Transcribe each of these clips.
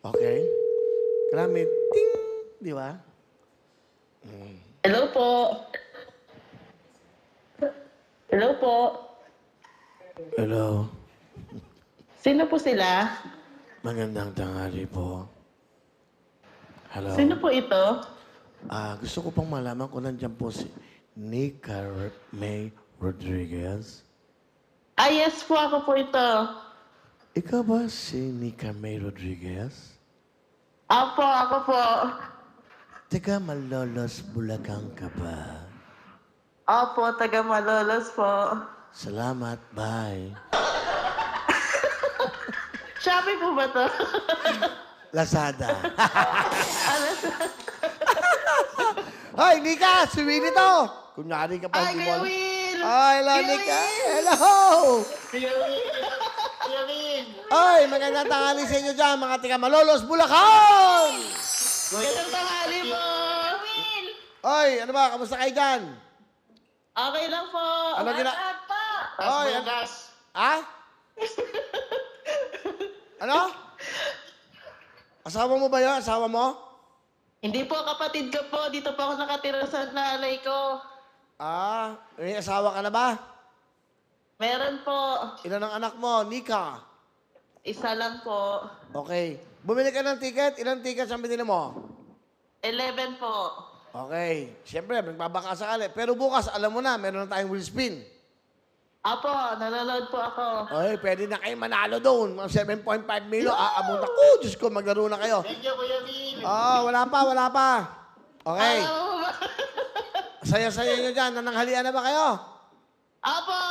Okay. Grabe. Ting! Di ba? Hello po. Hello po. Hello. Sino po sila? Magandang tanghali po. Hello. Sino po ito? Gusto ko pang malaman kung nandiyan po si Nika May Rodriguez. Yes po, ako po ito. Ikaw ba si Nika May Rodriguez? Apo, ako po. Taga Malolos, Bulacan ka ba? Opo, taga Malolos po. Salamat, bye. Shopee po ba to? Lazada. Hoy, Nika! Suwili to! Kunyari ka pa. Ay, Kuya Will! Ay, hello, Kuya Nika! Will! Hello! Kuya Will! Kuya Will! Ay, magandang tanghali sa inyo dyan, mga taga Malolos, Bulacan! Magandang tanghali po! Will! Ay, ano ba? Kamusta kayo dyan? Okay lang po. Ano gina- What's up po? Oy, Ha? Ano? Asawa mo ba yun? Asawa mo? Hindi po, kapatid ko po. Dito po ako nakatira sa nanay ko. May asawa ka na ba? Meron po. Ilan ang anak mo? Nika. Isa lang po. Okay. Bumili ka ng ticket? Ilang tickets ang binili mo? 11 po. Okay. Siyempre, magbabaka sakali. Pero bukas, alam mo na, meron na tayong wheel spin. Apo, nanonood po ako. Okay, pwede na kayo manalo doon. Mga 7.5 million. Aabot ako. Diyos ko, maglaro na kayo. Thank you, Kuya Will. Wala pa. Okay. Apo. Saya-saya nyo dyan. Nananghalian na ba kayo? Apo.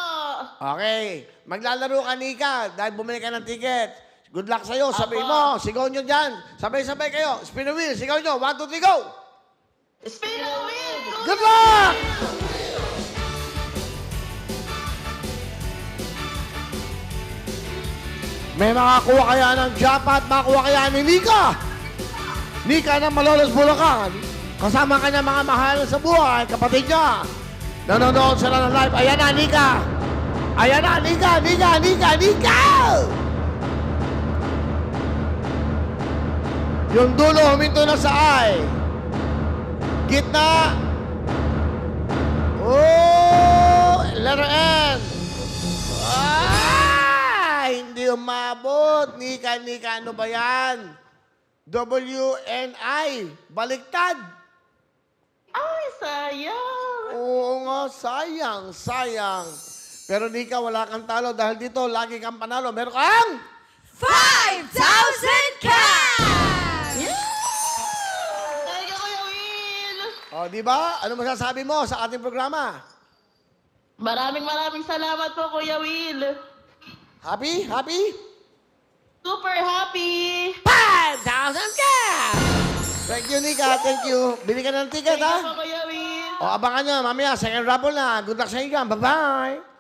Okay. Maglalaro ka, Nika, dahil bumili ka ng ticket. Good luck sa'yo. Sabi Apo. mo, sigaw nyo dyan. Sabay-sabay kayo. Spin the wheel. Sigaw nyo. 1, 2, 3, go! Spin the wheel. Good luck! May makakuha kaya ng jackpot, makakuha kaya ni Nika. Nika ng Malolos, Bulacan. Kasama kanya mga mahal sa buhay, kapatid niya. Nanonood sila ng live. Ayan na, Nika. Ayan na, Nika. Yung dulo, huminto na sa I. Gitna. Oh, letter N. Hindi umabot. Nika, ano ba yan? W-N-I. Baliktad. Ay, sayang. Oo nga, sayang. Pero Nika, wala kang talo dahil dito, lagi kang panalo. Meron kang 5,000 cash! Thank you, Kuya Will. di ba? Ano masasabi mo sa ating programa? Maraming salamat po, Kuya Will. Happy? Super happy. 5,000 cash! Thank you, Nika. Thank you. Bili ka ng ticket, Thank you ha? po, Kuya Will. Abangan nyo, mamaya, second raffle na. Good luck sa inyo. Bye-bye!